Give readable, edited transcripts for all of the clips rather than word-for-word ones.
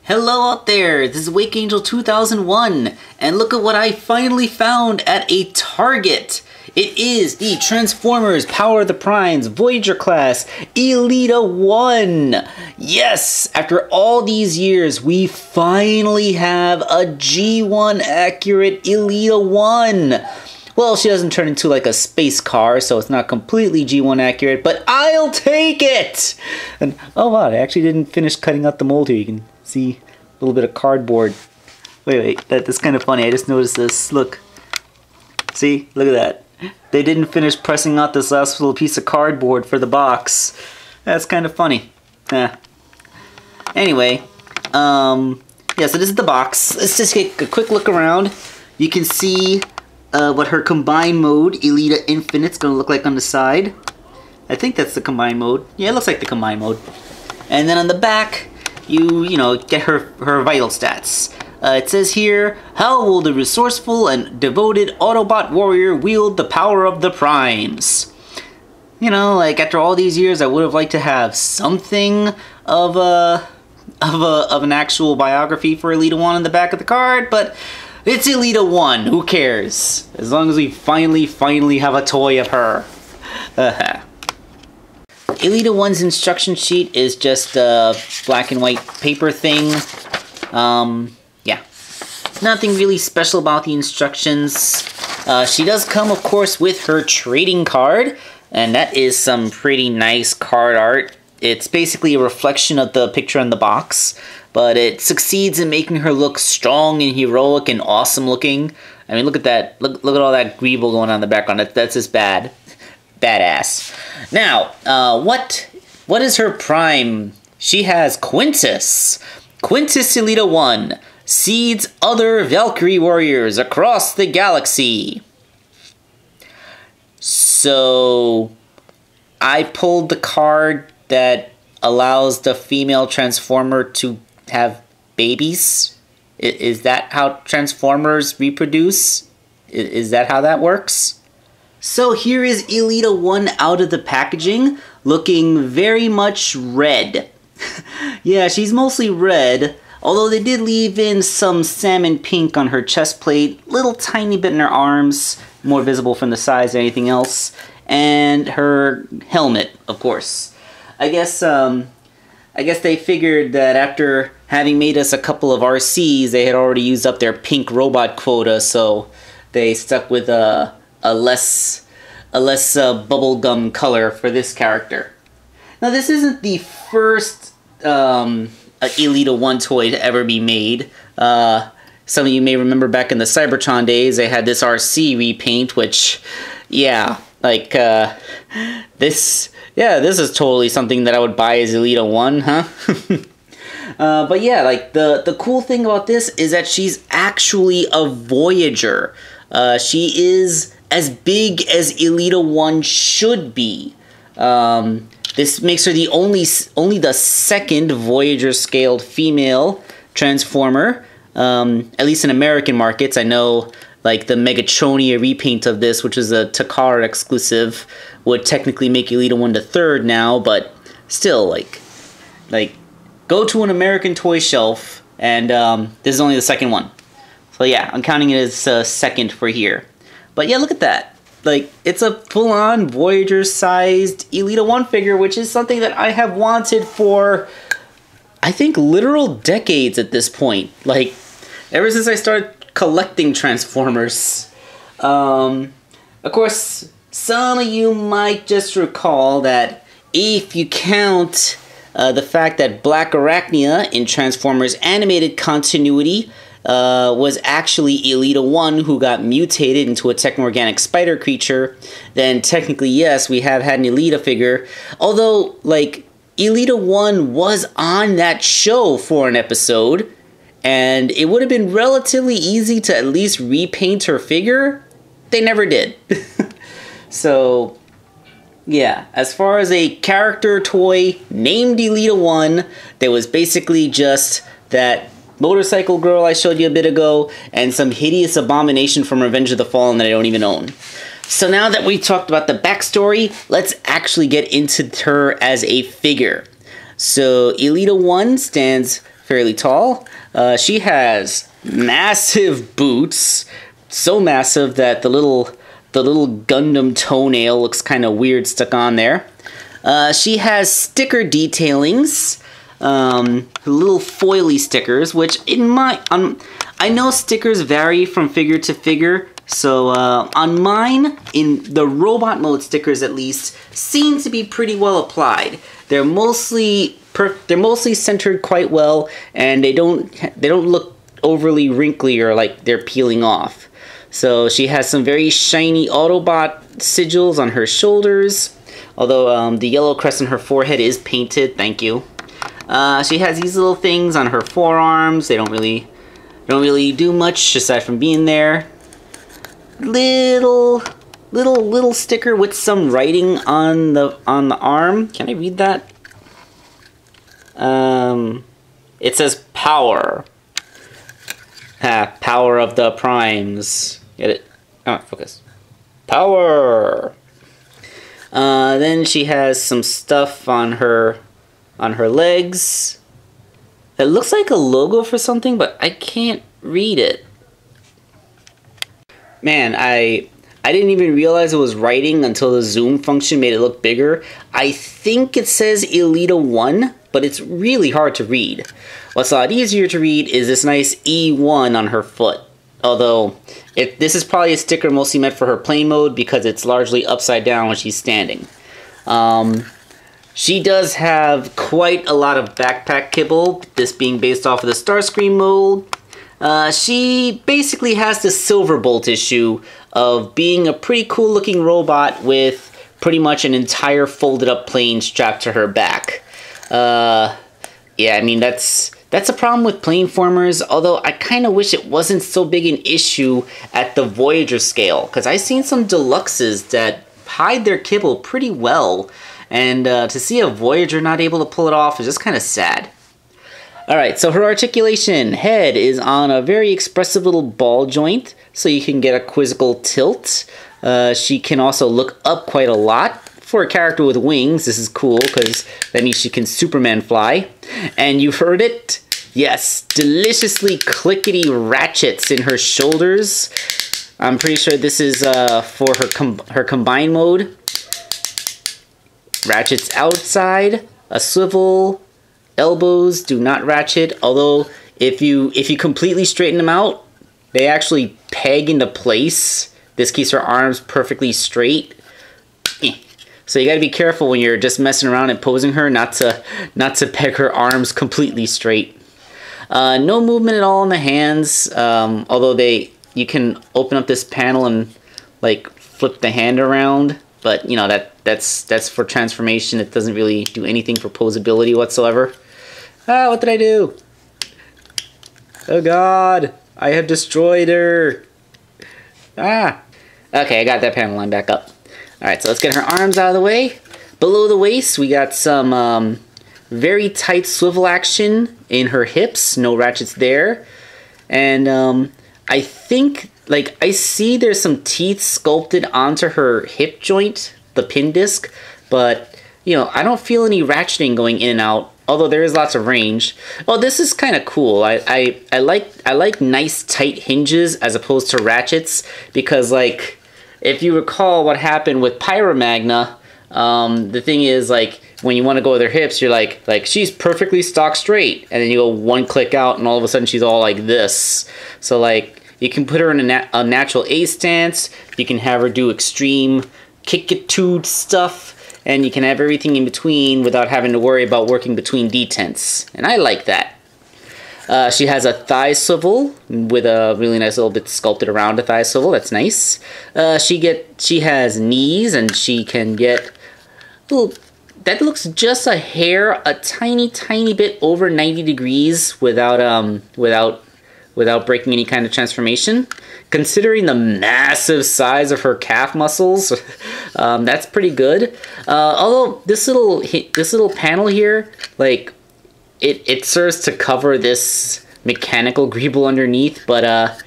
Hello out there, this is Wakeangel2K1, and look at what I finally found at a Target. It is the Transformers Power of the Primes Voyager class Elita 1. Yes, after all these years, we finally have a G1 accurate Elita 1. Well, she doesn't turn into like a space car, so it's not completely G1 accurate, but I'll take it! And oh wow, I actually didn't finish cutting out the mold here. You can see a little bit of cardboard. Wait, that's kind of funny. I just noticed this. Look. See? Look at that. They didn't finish pressing out this last little piece of cardboard for the box. That's kind of funny. Anyway, yeah, so this is the box. Let's just take a quick look around. You can see what her combined mode, Elita Infinite's gonna look like on the side. I think that's the combined mode. Yeah, it looks like the combined mode. And then on the back, you know, get her vital stats. It says here, how will the resourceful and devoted Autobot warrior wield the power of the primes? You know, like after all these years, I would have liked to have something of an actual biography for Elita 1 on the back of the card, but it's Elita 1, who cares? As long as we finally have a toy of her. Elita 1's instruction sheet is just a black and white paper thing. Yeah. Nothing really special about the instructions. She does come, of course, with her trading card, and that is some pretty nice card art. It's basically a reflection of the picture in the box, but it succeeds in making her look strong and heroic and awesome looking. I mean, look at that. Look at all that greeble going on in the background. That's just badass. Now, what is her prime? She has Quintus. Quintus Elita 1 seeds other Valkyrie warriors across the galaxy. So, I pulled the card that allows the female Transformer to have babies. Is that how Transformers reproduce? Is that how that works? So here is Elita 1 out of the packaging, looking very much red. Yeah, she's mostly red, although they did leave in some salmon pink on her chest plate, little tiny bit in her arms, more visible from the size than anything else, and her helmet, of course. I guess they figured that after having made us a couple of RCs, they had already used up their pink robot quota, so they stuck with a less bubblegum color for this character. Now, this isn't the first Elita 1 toy to ever be made. Some of you may remember back in the Cybertron days, they had this RC repaint, which, yeah, like, this is totally something that I would buy as Elita 1, huh? But yeah, like, the cool thing about this is that she's actually a Voyager. She is as big as Elita 1 should be. This makes her the only the second Voyager-scaled female Transformer, at least in American markets. I know, like, the Megatronia repaint of this, which is a Takara exclusive, would technically make Elita 1 the third now, but still, like, go to an American toy shelf, and this is only the second one. So yeah, I'm counting it as second for here. But yeah, look at that. Like, it's a full-on Voyager-sized Elita 1 figure, which is something that I have wanted for, I think, literal decades at this point. Like, ever since I started collecting Transformers. Of course, some of you might just recall that if you count the fact that Black Arachnia in Transformers animated continuity was actually Elita 1 who got mutated into a techno-organic spider creature, then technically, yes, we have had an Elita figure. Although, like, Elita 1 was on that show for an episode, and it would have been relatively easy to at least repaint her figure. They never did. So, yeah, as far as a character toy named Elita 1, there was basically just that motorcycle girl I showed you a bit ago, and some hideous abomination from Revenge of the Fallen that I don't even own. So now that we talked about the backstory, let's actually get into her as a figure. So Elita 1 stands fairly tall. She has massive boots, so massive that the little Gundam toenail looks kind of weird stuck on there. She has sticker detailings, little foily stickers, which I know stickers vary from figure to figure. So on mine, in the robot mode stickers at least, seem to be pretty well applied. They're mostly centered quite well, and they don't look overly wrinkly or like they're peeling off. So she has some very shiny Autobot sigils on her shoulders, although the yellow crest on her forehead is painted. Thank you. She has these little things on her forearms. They don't really do much aside from being there. Little sticker with some writing on the arm. Can I read that? It says power. Power of the primes. Get it? Oh, focus. Power. Then she has some stuff on her legs. It looks like a logo for something, but I can't read it. Man, I didn't even realize it was writing until the zoom function made it look bigger. I think it says Elita 1, but it's really hard to read. What's a lot easier to read is this nice E1 on her foot. Although, this is probably a sticker mostly meant for her plane mode because it's largely upside down when she's standing. She does have quite a lot of backpack kibble, this being based off of the Starscream mode. She basically has the Silverbolt issue of being a pretty cool looking robot with pretty much an entire folded up plane strapped to her back. Yeah, I mean, that's a problem with planeformers, although I kind of wish it wasn't so big an issue at the Voyager scale, because I've seen some deluxes that hide their kibble pretty well, and to see a Voyager not able to pull it off is just kind of sad. Alright, so her articulation head is on a very expressive little ball joint, so you can get a quizzical tilt. She can also look up quite a lot. For a character with wings, this is cool, because that means she can Superman fly. And you heard it? Yes, deliciously clickety ratchets in her shoulders. I'm pretty sure this is for her combined mode. Ratchets outside, a swivel. Elbows do not ratchet, although if you completely straighten them out, they actually peg into place. This keeps her arms perfectly straight. So you gotta be careful when you're just messing around and posing her not to peg her arms completely straight. No movement at all in the hands, although you can open up this panel and like flip the hand around, but you know that's for transformation. It doesn't really do anything for posability whatsoever. Ah, what did I do? Oh god, I have destroyed her. Ah. Okay, I got that panel line back up. Alright, so let's get her arms out of the way. Below the waist, we got some very tight swivel action in her hips. No ratchets there. And I think, like, I see there's some teeth sculpted onto her hip joint, the pin disc. But, you know, I don't feel any ratcheting going in and out. Although there is lots of range. Well, this is kind of cool. I like nice tight hinges as opposed to ratchets, because like if you recall what happened with Pyromagna, the thing is like when you want to go with her hips, you're like she's perfectly stock straight, and then you go one click out, and all of a sudden she's all like this. So like you can put her in a natural A stance. You can have her do extreme kick-it-toed stuff. And you can have everything in between without having to worry about working between detents. And I like that. She has a thigh swivel with a really nice little bit sculpted around a thigh swivel. That's nice. She has knees, and she can get... Ooh, that looks just a hair, a tiny bit over 90 degrees without breaking any kind of transformation. Considering the massive size of her calf muscles, that's pretty good. Although this little panel here, like it serves to cover this mechanical greeble underneath, but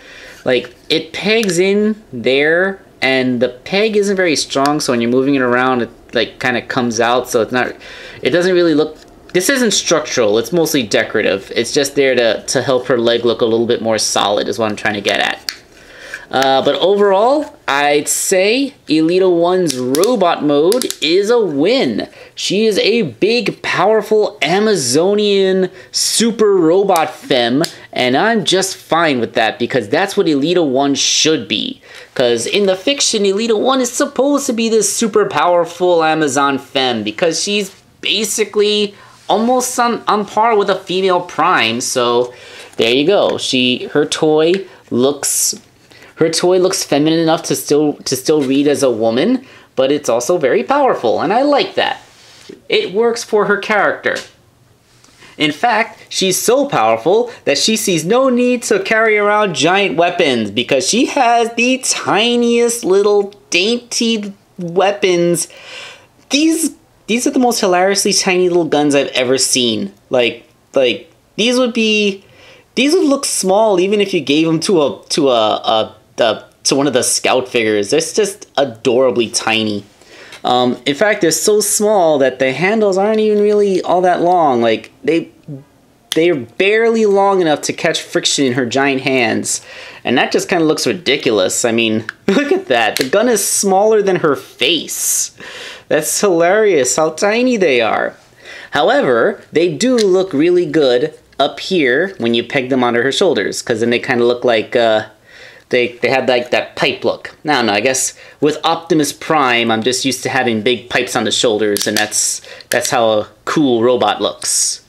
like it pegs in there, and the peg isn't very strong. So when you're moving it around, it like kind of comes out. So it doesn't really look This isn't structural, it's mostly decorative. It's just there to help her leg look a little bit more solid is what I'm trying to get at. But overall, I'd say Elita 1's robot mode is a win. She is a big, powerful Amazonian super robot femme, and I'm just fine with that because that's what Elita 1 should be. Because in the fiction, Elita 1 is supposed to be this super powerful Amazon femme because she's basically almost on par with a female prime, so there you go. Her toy looks feminine enough to still read as a woman, but it's also very powerful, and I like that. It works for her character. In fact, she's so powerful that she sees no need to carry around giant weapons because she has the tiniest little dainty weapons. These are the most hilariously tiny little guns I've ever seen. Like these would look small even if you gave them to one of the scout figures. It's just adorably tiny. In fact, they're so small that the handles aren't even really all that long. Like they're barely long enough to catch friction in her giant hands, and that just kind of looks ridiculous. I mean, look at that. The gun is smaller than her face. That's hilarious how tiny they are. However, they do look really good up here when you peg them onto her shoulders, because then they kind of look like they had like that pipe look. Now, I guess with Optimus Prime, I'm just used to having big pipes on the shoulders, and that's how a cool robot looks.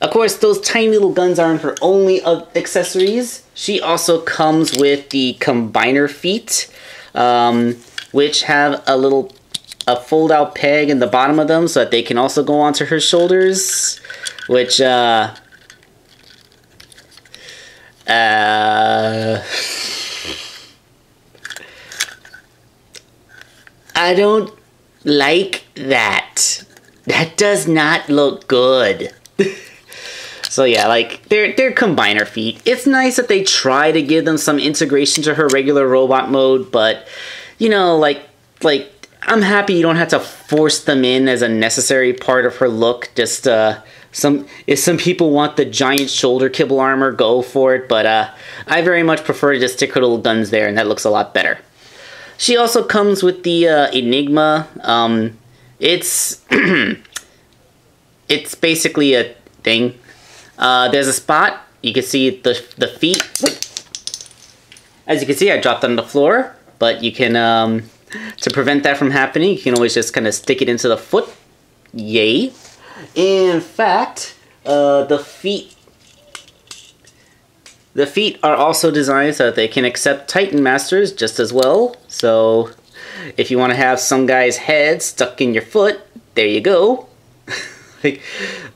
Of course, those tiny little guns aren't her only accessories. She also comes with the combiner feet, which have a fold-out peg in the bottom of them so that they can also go onto her shoulders, which I don't like that. That does not look good. So yeah, like, they're combiner feet. It's nice that they try to give them some integration to her regular robot mode, but, you know, like I'm happy you don't have to force them in as a necessary part of her look. Just, if some people want the giant shoulder kibble armor, go for it, but I very much prefer to just stick her little guns there, and that looks a lot better. She also comes with the Enigma. It's it's basically a thing. There's a spot. You can see the feet. As you can see, I dropped on the floor, but you can, to prevent that from happening, you can always just kind of stick it into the foot. Yay. In fact, the feet are also designed so that they can accept Titan Masters just as well. So if you want to have some guy's head stuck in your foot, there you go.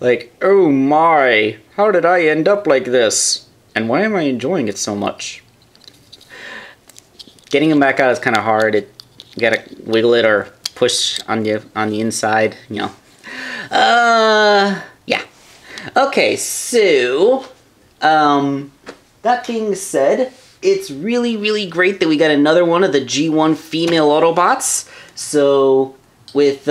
like, oh my, how did I end up like this? And why am I enjoying it so much? Getting them back out is kind of hard. You gotta wiggle it or push on the inside, you know. Yeah. Okay, so, that being said, it's really, really great that we got another one of the G1 female Autobots. So, with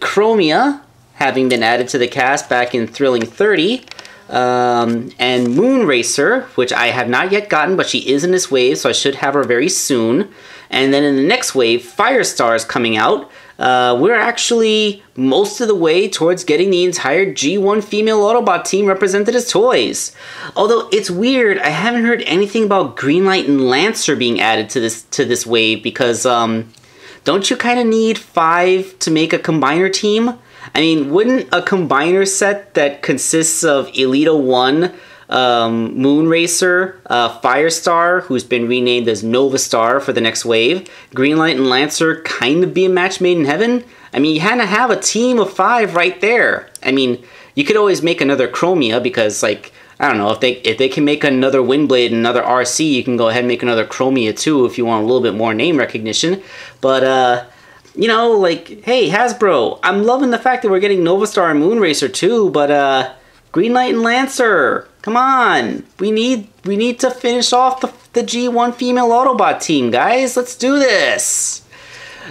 Chromia having been added to the cast back in Thrilling 30, and Moonracer, which I have not yet gotten, but she is in this wave, so I should have her very soon. And then in the next wave, Firestar is coming out. We're actually most of the way towards getting the entire G1 female Autobot team represented as toys. Although it's weird, I haven't heard anything about Greenlight and Lancer being added to this wave because don't you kind of need 5 to make a combiner team? I mean, wouldn't a combiner set that consists of Elita 1, Moonracer, Firestar, who's been renamed as Nova Star for the next wave, Greenlight and Lancer kind of be a match made in heaven? I mean, you kind of have a team of 5 right there. I mean, you could always make another Chromia because, like, I don't know, if they can make another Windblade and another RC, you can go ahead and make another Chromia too if you want a little bit more name recognition. But, you know, like, hey, Hasbro, I'm loving the fact that we're getting Nova Star and Moonracer too, but, Greenlight and Lancer, come on. We need to finish off the G1 female Autobot team, guys. Let's do this.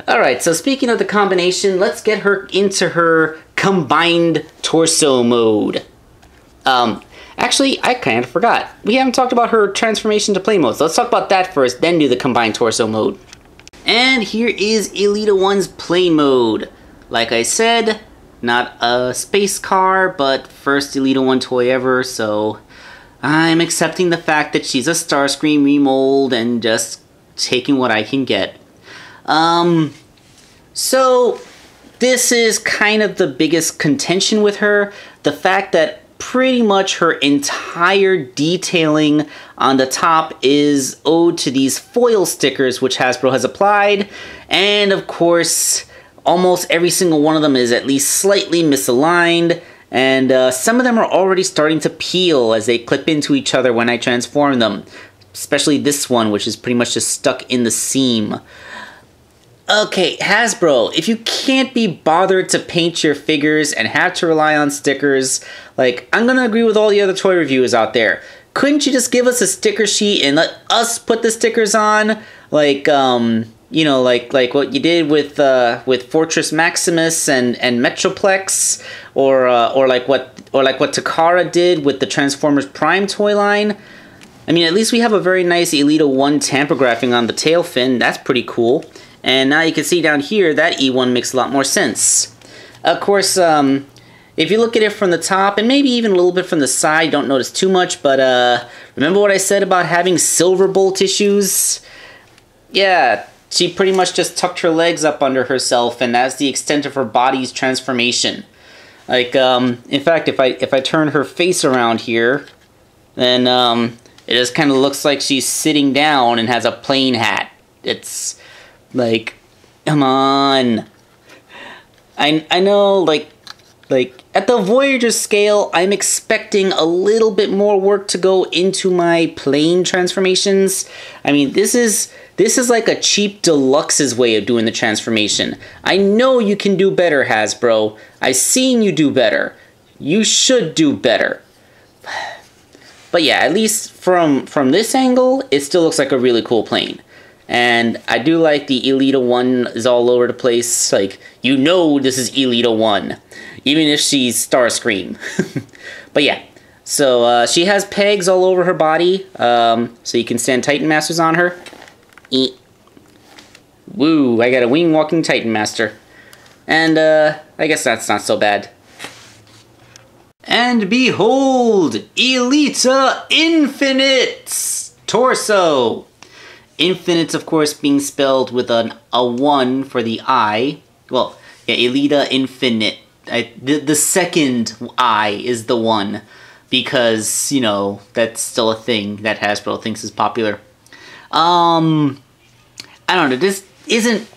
Alright, so speaking of the combination, let's get her into her combined torso mode. Actually, I kind of forgot. We haven't talked about her transformation to play mode, so let's talk about that first, then do the combined torso mode. And here is Elita 1's play mode. Like I said, not a space car, but first Elita 1 toy ever, so I'm accepting the fact that she's a Starscream remold and just taking what I can get. So this is kind of the biggest contention with her. The fact that pretty much her entire detailing on the top is owed to these foil stickers which Hasbro has applied, and of course almost every single one of them is at least slightly misaligned, and some of them are already starting to peel as they clip into each other when I transform them, especially this one, which is pretty much just stuck in the seam. Okay, Hasbro, if you can't be bothered to paint your figures and have to rely on stickers, like, I'm gonna agree with all the other toy reviewers out there. Couldn't you just give us a sticker sheet and let us put the stickers on? Like, you know, like what you did with Fortress Maximus and Metroplex, or like what Takara did with the Transformers Prime toy line. I mean, at least we have a very nice Elita 1 tampographing on the tail fin. That's pretty cool. And now you can see down here that E1 makes a lot more sense. Of course, if you look at it from the top and maybe even a little bit from the side, don't notice too much, but remember what I said about having silver bolt issues? Yeah, she pretty much just tucked her legs up under herself, and that's the extent of her body's transformation. Like, in fact, if I turn her face around here, then it just kind of looks like she's sitting down and has a plain hat. It's like, come on. I know, like at the Voyager scale, I'm expecting a little bit more work to go into my plane transformations. I mean, this is like a cheap deluxe's way of doing the transformation. I know you can do better, Hasbro. I've seen you do better. You should do better. But yeah, at least from this angle, it still looks like a really cool plane. And I do like the Elita 1 is all over the place. Like, you know this is Elita 1. Even if she's Starscream. But yeah. So, she has pegs all over her body. So you can stand Titan Masters on her. Woo, I got a wing walking Titan Master. And, I guess that's not so bad. And behold, Elita Infinite's torso! Infinite, of course, being spelled with a 1 for the I. Well, yeah, Elita Infinite. The second I is the 1. Because, you know, that's still a thing that Hasbro thinks is popular. I don't know, this isn't...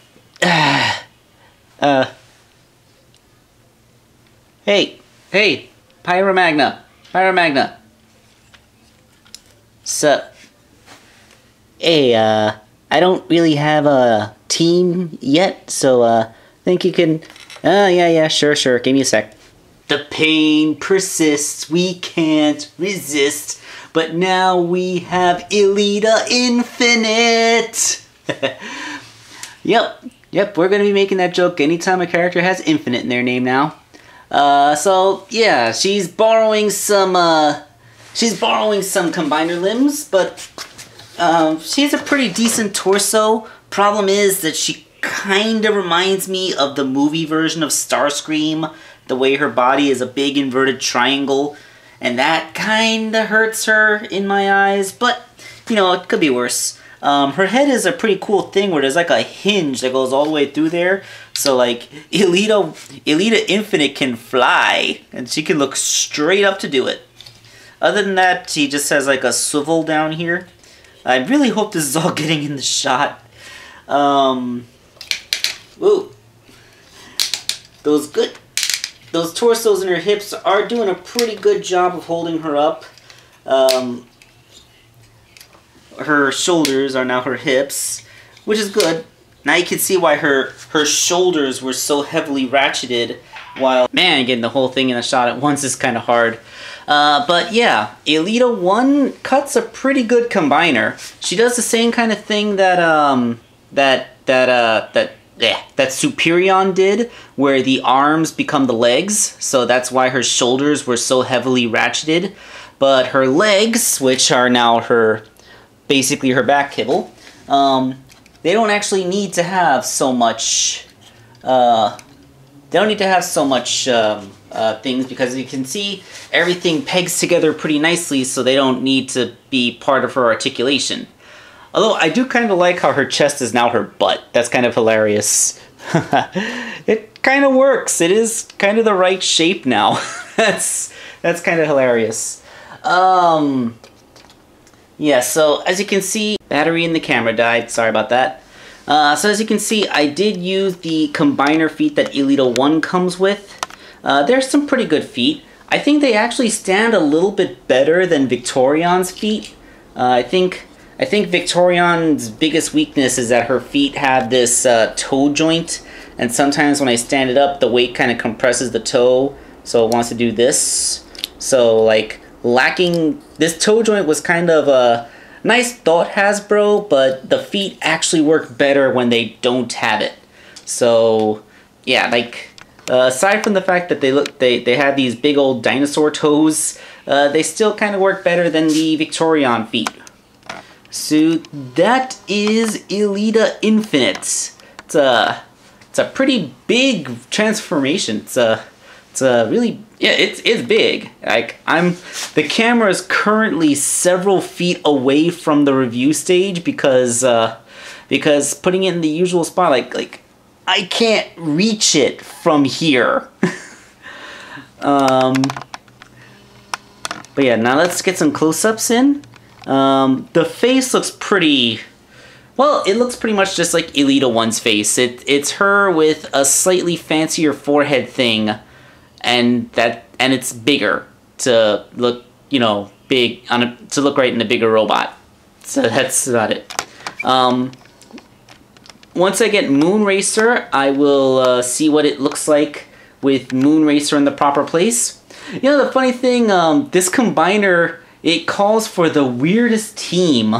Hey, Pyromagna. So... Hey, I don't really have a team yet, so, think you can... yeah, sure, give me a sec. The pain persists, we can't resist, but now we have Elita Infinite! Yep, we're gonna be making that joke anytime a character has Infinite in their name now. So, yeah, she's borrowing some combiner limbs, but... she has a pretty decent torso. Problem is that she kind of reminds me of the movie version of Starscream. The way her body is a big inverted triangle. And that kind of hurts her in my eyes. But, you know, it could be worse. Her head is a pretty cool thing where there's like a hinge that goes all the way through there. So, like, Elita Infinite can fly. And she can look straight up to do it. Other than that, she just has like a swivel down here. I really hope this is all getting in the shot. Ooh. Those torsos and her hips are doing a pretty good job of holding her up. Her shoulders are now her hips, which is good. Now you can see why her shoulders were so heavily ratcheted, while, man, getting the whole thing in a shot at once is kind of hard. But yeah, Elita 1 cuts a pretty good combiner. She does the same kind of thing that Superion did, where the arms become the legs, so that's why her shoulders were so heavily ratcheted. But her legs, which are now basically her back kibble, they don't actually need to have so much, things, because you can see everything pegs together pretty nicely, so they don't need to be part of her articulation. Although I do kind of like how her chest is now her butt. That's kind of hilarious. It kind of works. It is kind of the right shape now. That's kind of hilarious. Yeah, so as you can see, battery in the camera died. Sorry about that. So as you can see, I did use the combiner feet that Elita 1 comes with. There's some pretty good feet. I think they actually stand a little bit better than Victorion's feet. I think Victorion's biggest weakness is that her feet have this toe joint, and sometimes when I stand it up, the weight kind of compresses the toe, so it wants to do this. So, like, lacking this toe joint was kind of a nice thought, Hasbro, but the feet actually work better when they don't have it. So, yeah, like, aside from the fact that they had these big old dinosaur toes, they still kind of work better than the Victorion feet. So that is Elita Infinite. It's a pretty big transformation. It's a really, yeah, it's big. Like, the camera is currently several feet away from the review stage because putting it in the usual spot, like I can't reach it from here. But yeah, now let's get some close-ups in. The face looks pretty, well, it looks pretty much just like Elita 1's face. It's her with a slightly fancier forehead thing, and it's bigger to look, you know, big to look right in a bigger robot. So that's about it. Once I get Moonracer, I will see what it looks like with Moonracer in the proper place. You know, the funny thing, this combiner, it calls for the weirdest team.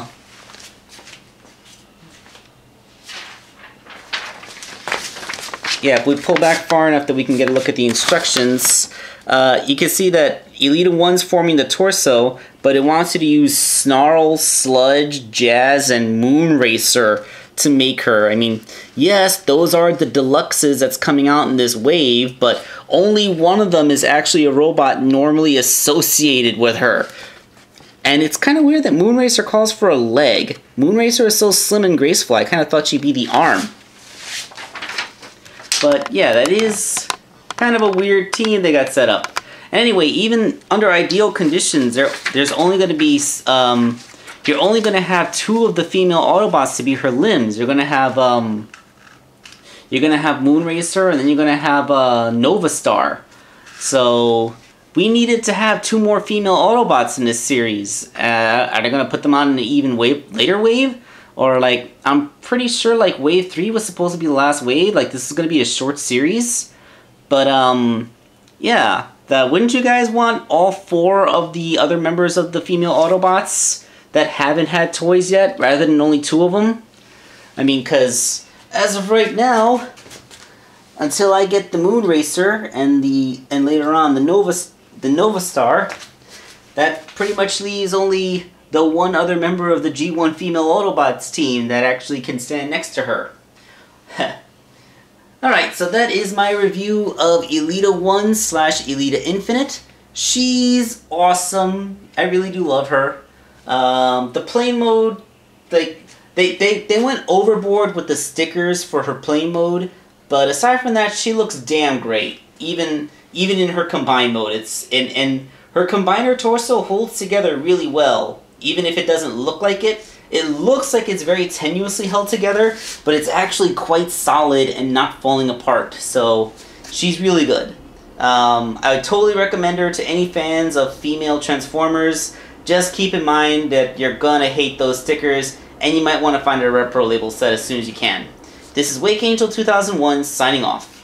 Yeah, if we pull back far enough that we can get a look at the instructions, you can see that Elita 1's forming the torso, but it wants you to use Snarl, Sludge, Jazz, and Moonracer to make her. I mean, yes, those are the deluxes that's coming out in this wave, but only one of them is actually a robot normally associated with her. And it's kind of weird that Moonracer calls for a leg. Moonracer is so slim and graceful, I kind of thought she'd be the arm. But yeah, that is kind of a weird team they got set up. Anyway, even under ideal conditions, there's only going to be you're only going to have 2 of the female Autobots to be her limbs. You're going to have Moonracer, and then you're going to have Nova Star. So we needed to have 2 more female Autobots in this series. Are they going to put them on an even later wave? Or, like, I'm pretty sure, like, Wave 3 was supposed to be the last wave. Like, this is going to be a short series. But, yeah. Wouldn't you guys want all 4 of the other members of the female Autobots that haven't had toys yet, rather than only 2 of them? I mean, because as of right now, until I get the Moonracer and later on the Nova Star, that pretty much leaves only the one other member of the G1 female Autobots team that actually can stand next to her. Alright, so that is my review of Elita 1 / Elita Infinite. She's awesome. I really do love her. The plane mode, like, they went overboard with the stickers for her plane mode, but aside from that, she looks damn great. Even in her combined mode, and her combiner torso holds together really well. Even if it doesn't look like it, it looks like it's very tenuously held together, but it's actually quite solid and not falling apart. So she's really good. I would totally recommend her to any fans of female Transformers. Just keep in mind that you're gonna hate those stickers, and you might want to find a Repro label set as soon as you can. This is Wakeangel2K1 signing off.